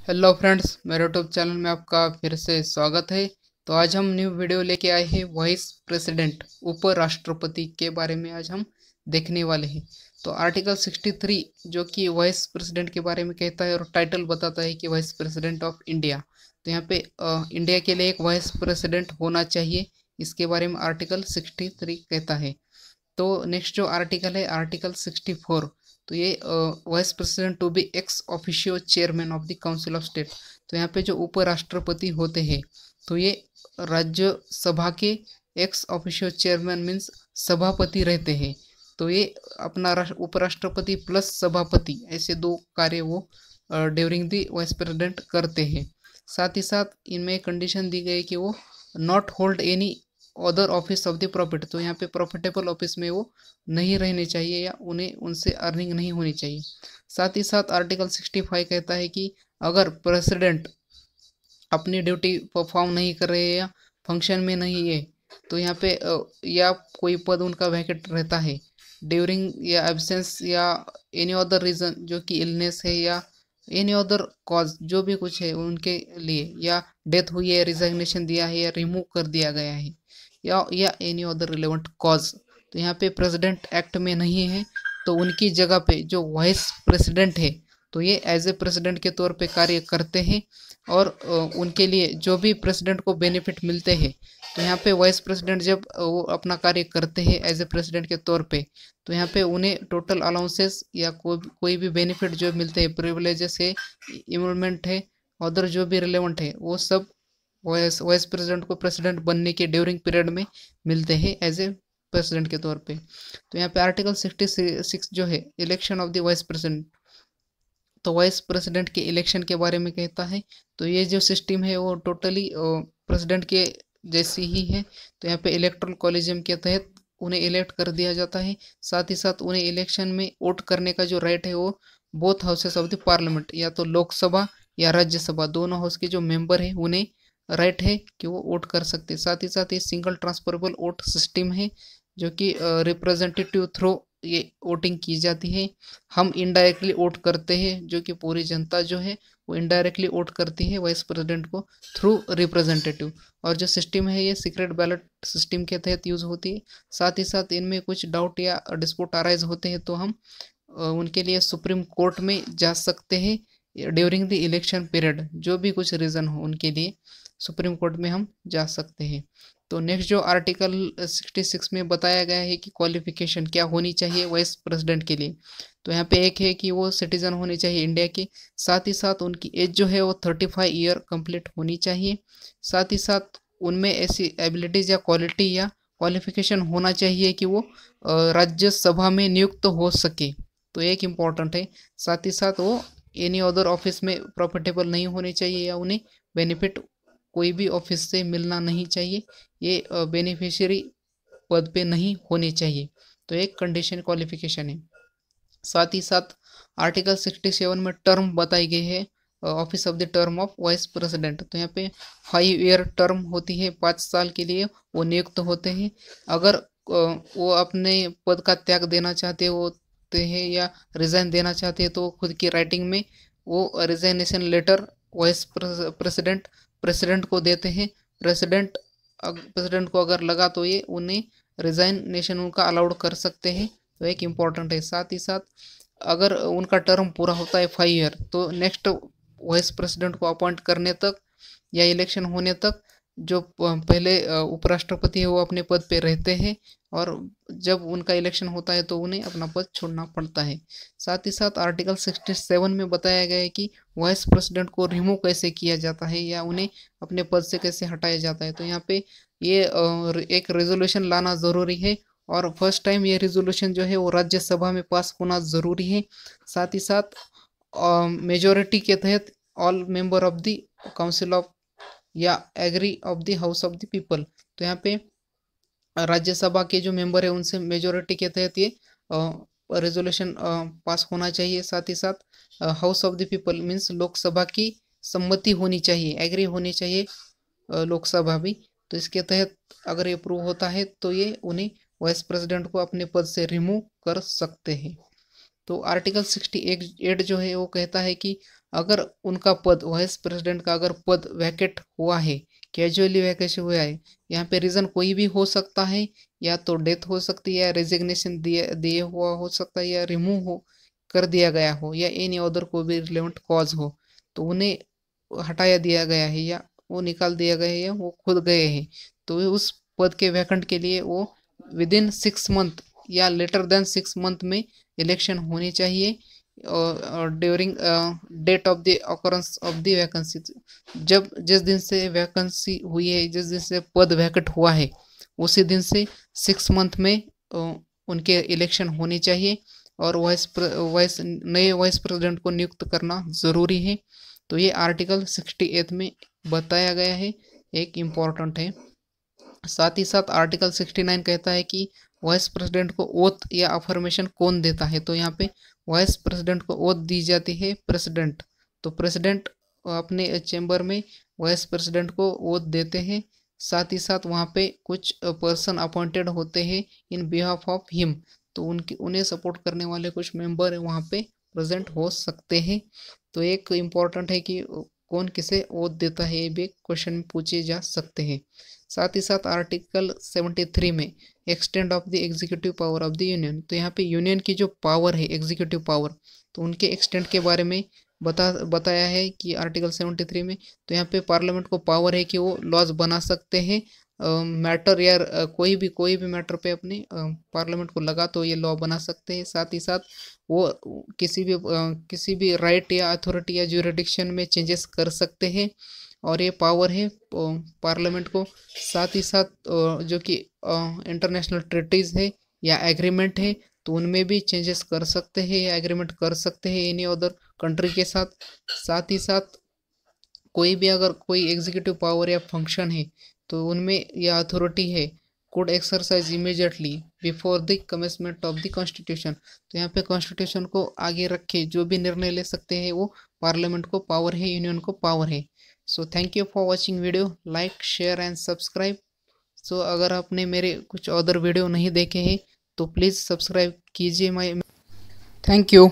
Hello friends, मेरे YouTube channel में आपका फिर से स्वागत है। तो आज हम न्यू वीडियो लेके आए हैं वाइस प्रेसिडेंट उपराष्ट्रपति के बारे में आज हम देखने वाले हैं। तो आर्टिकल 63 जो कि वाइस प्रेसिडेंट के बारे में कहता है और टाइटल बताता है कि वाइस प्रेसिडेंट ऑफ इंडिया। तो यहाँ पे इंडिया के लिए एक वाइस प्रेसिडेंट होना चाहिए, इसके बारे में आर्टिकल 63 कहता है। तो नेक्स्ट जो आर्टिकल है आर्टिकल 64, तो ये vice president to be ex officio chairman of the council of state. तो यहाँ पे जो उपराष्ट्रपति होते हैं तो ये राज्यसभा के एक्स ऑफिशियो चेयरमैन मीन्स सभापति रहते हैं। तो ये अपना उपराष्ट्रपति प्लस सभापति ऐसे दो कार्य वो ड्यूरिंग द वाइस प्रेसिडेंट करते हैं। साथ ही साथ इनमें कंडीशन दी गई कि वो not hold any other office of the profit. तो यहाँ पे प्रॉफिटेबल ऑफिस में वो नहीं रहने चाहिए या उन्हें उनसे अर्निंग नहीं होनी चाहिए। साथ ही साथ आर्टिकल 65 कहता है कि अगर प्रेसिडेंट अपनी ड्यूटी परफॉर्म नहीं कर रहे हैं या फंक्शन में नहीं है तो यहाँ पे या कोई पद उनका वैकेंट रहता है ड्यूरिंग या एब्सेंस या एनी अदर रीज़न जो कि इलनेस है या एनी अदर कॉज जो भी कुछ है उनके लिए, या डेथ हुई है, रिजाइग्नेशन दिया है या रिमूव कर दिया गया है या एनी अदर रिलेवेंट कॉज, तो यहाँ पे प्रेसिडेंट एक्ट में नहीं है तो उनकी जगह पे जो वाइस प्रेसिडेंट है तो ये एज ए प्रेसिडेंट के तौर पे कार्य करते हैं। और उनके लिए जो भी प्रेसिडेंट को बेनिफिट मिलते हैं तो यहाँ पे वाइस प्रेसिडेंट जब वो अपना कार्य करते हैं एज ए प्रेसिडेंट के तौर पे तो यहाँ पे उन्हें टोटल अलाउंसेस या कोई भी बेनिफिट जो मिलते हैं, प्रिविलेजेस है, इमोलमेंट है, अदर जो भी रिलेवेंट है वो सब वाइस प्रेसिडेंट को प्रेसिडेंट बनने के ड्यूरिंग पीरियड में मिलते हैं एज ए प्रेसिडेंट के तौर पे। तो यहाँ पे आर्टिकल 66 जो है election of the vice president, तो वाइस प्रेसिडेंट के इलेक्शन के बारे में कहता है। तो ये जो सिस्टम है वो टोटली प्रेसिडेंट के जैसी ही है। तो यहाँ पे इलेक्टोरल कॉलेजियम के तहत उन्हें इलेक्ट कर दिया जाता है। साथ ही साथ उन्हें इलेक्शन में वोट करने का जो राइट है वो both houses of the parliament या तो लोकसभा या राज्यसभा दोनों हाउस के जो मेंबर हैं उन्हें राइट है कि वो वोट कर सकते हैं। साथ ही साथ ये सिंगल ट्रांसफरेबल वोट सिस्टम है जो कि रिप्रेजेंटेटिव थ्रू ये वोटिंग की जाती है। हम इनडायरेक्टली वोट करते हैं जो कि पूरी जनता जो है वो इनडायरेक्टली वोट करती है वाइस प्रेसिडेंट को थ्रू रिप्रेजेंटेटिव। और जो सिस्टम है ये सीक्रेट बैलेट सिस्टम के तहत यूज़ होती है। साथ ही साथ इनमें कुछ डाउट या डिस्प्यूट अराइज होते हैं तो हम उनके लिए सुप्रीम कोर्ट में जा सकते हैं ड्यूरिंग द इलेक्शन पीरियड, जो भी कुछ रीज़न हो उनके लिए सुप्रीम कोर्ट में हम जा सकते हैं। तो नेक्स्ट जो आर्टिकल 66 में बताया गया है कि क्वालिफिकेशन क्या होनी चाहिए वाइस प्रेसिडेंट के लिए, तो यहाँ पे एक है कि वो सिटीजन होने चाहिए इंडिया के। साथ ही साथ उनकी एज जो है वो 35 ईयर कंप्लीट होनी चाहिए। साथ ही साथ उनमें ऐसी एबिलिटीज़ या क्वालिटी या क्वालिफिकेशन होना चाहिए कि वो राज्यसभा में नियुक्त हो सके, तो एक इम्पॉर्टेंट है। साथ ही साथ वो एनी अदर ऑफिस में प्रॉफिटेबल नहीं होने चाहिए या उन्हें बेनिफिट कोई भी ऑफिस से मिलना नहीं चाहिए, ये बेनिफिशियरी पद पे नहीं होने चाहिए। तो एक कंडीशन क्वालिफिकेशन है। साथ ही साथ आर्टिकल 67 में टर्म बताई गई है office of the term of vice president. तो यहाँ पे 5 ईयर टर्म होती है, 5 साल के लिए वो नियुक्त होते हैं। अगर वो अपने पद का त्याग देना चाहते होते हैं या रिज़ाइन देना चाहते हैं तो खुद की राइटिंग में वो रिजाइनेशन लेटर वाइस प्रेसिडेंट को देते हैं। प्रेसिडेंट को अगर लगा तो ये उन्हें रिजाइनेशन उनका अलाउड कर सकते हैं, तो एक इम्पॉर्टेंट है। साथ ही साथ अगर उनका टर्म पूरा होता है 5 ईयर तो नेक्स्ट वाइस प्रेसिडेंट को अपॉइंट करने तक या इलेक्शन होने तक जो पहले उपराष्ट्रपति है वो अपने पद पे रहते हैं और जब उनका इलेक्शन होता है तो उन्हें अपना पद छोड़ना पड़ता है। साथ ही साथ आर्टिकल 67 में बताया गया है कि वाइस प्रेसिडेंट को रिमूव कैसे किया जाता है या उन्हें अपने पद से कैसे हटाया जाता है। तो यहाँ पे ये एक रेजोल्यूशन लाना ज़रूरी है और फर्स्ट टाइम ये रेजोल्यूशन जो है वो राज्यसभा में पास होना ज़रूरी है। साथ ही साथ मेजोरिटी के तहत all member of the council of या agree of the house of the people. तो यहाँ पे राज्यसभा के जो मेंबर है उनसे मेजोरिटी के तहत ये रेजोल्यूशन पास होना चाहिए। साथ ही साथ house of the people means Lok Sabha की सम्मति होनी चाहिए, एग्री होनी चाहिए लोकसभा भी। तो इसके तहत अगर ये अप्रूव होता है तो ये उन्हें वाइस प्रेसिडेंट को अपने पद से रिमूव कर सकते हैं। तो आर्टिकल 68 जो है वो कहता है कि अगर उनका पद, वाइस प्रेसिडेंट का अगर पद वैकेट हुआ है, कैजुअली वैकेशन हुआ है, यहाँ पे रीज़न कोई भी हो सकता है, या तो डेथ हो सकती है, या रेजिग्नेशन दिए दिए हुआ हो सकता है, या रिमूव हो कर दिया गया हो, या एनी अदर कोई भी रिलेवेंट कॉज हो, तो उन्हें हटाया दिया गया है, या वो निकाल दिया गया है, या वो खुद गए हैं, तो उस पद के वैकेंट के लिए वो विदिन 6 मंथ या लेटर देन 6 मंथ में इलेक्शन होनी चाहिए, और during date of the occurrence of the vacancy, जब जिस दिन से वैकेंसी हुई है, जिस दिन से पद वैकेंट हुआ है, उसी दिन से 6 मंथ में उनके इलेक्शन होनी चाहिए, और वाइस नए वाइस प्रेसिडेंट को नियुक्त करना ज़रूरी है। तो ये आर्टिकल 68 में बताया गया है, एक इम्पॉर्टेंट है। साथ ही साथ आर्टिकल 69 कहता है कि वाइस प्रेसिडेंट को ओथ या अफर्मेशन कौन देता है, तो यहाँ पे वाइस प्रेसिडेंट को ओथ दी जाती है प्रेसिडेंट। तो प्रेसिडेंट अपने चेंबर में वाइस प्रेसिडेंट को ओथ देते हैं। साथ ही साथ वहाँ पे कुछ पर्सन अपॉइंटेड होते हैं इन बिहाफ ऑफ हिम, तो उन्हें सपोर्ट करने वाले कुछ मेंबर वहाँ पे प्रेजेंट हो सकते हैं। तो एक इम्पॉर्टेंट है कि कौन किसे ओथ देता है, ये भी क्वेश्चन में पूछे जा सकते हैं। साथ ही साथ आर्टिकल 73 में extend of the executive power of the union, तो यहाँ पे यूनियन की जो पावर है, एग्जीक्यूटिव पावर, तो उनके एक्सटेंड के बारे में बताया है कि आर्टिकल 73 में, तो यहाँ पे पार्लियामेंट को पावर है कि वो लॉज बना सकते हैं, मैटर या कोई भी मैटर पे अपने पार्लियामेंट को लगा तो ये लॉ बना सकते हैं। साथ ही साथ वो किसी भी राइट या अथॉरिटी या ज्यूरिडिक्शन में चेंजेस कर सकते हैं, और ये पावर है पार्लियामेंट को। साथ ही साथ जो कि इंटरनेशनल ट्रीटीज़ है या एग्रीमेंट है, तो उनमें भी चेंजेस कर सकते हैं या एग्रीमेंट कर सकते हैं एनी अदर कंट्री के साथ। साथ ही साथ कोई भी अगर कोई एग्जीक्यूटिव पावर या फंक्शन है, तो उनमें यह अथॉरिटी है could exercise immediately before the commencement of the constitution, तो यहाँ पे कॉन्स्टिट्यूशन को आगे रखे जो भी निर्णय ले सकते हैं वो पार्लियामेंट को पावर है, यूनियन को पावर है। So thank you for watching video, like share and subscribe. So अगर आपने मेरे कुछ अदर वीडियो नहीं देखे हैं तो प्लीज़ सब्सक्राइब कीजिए। Thank you.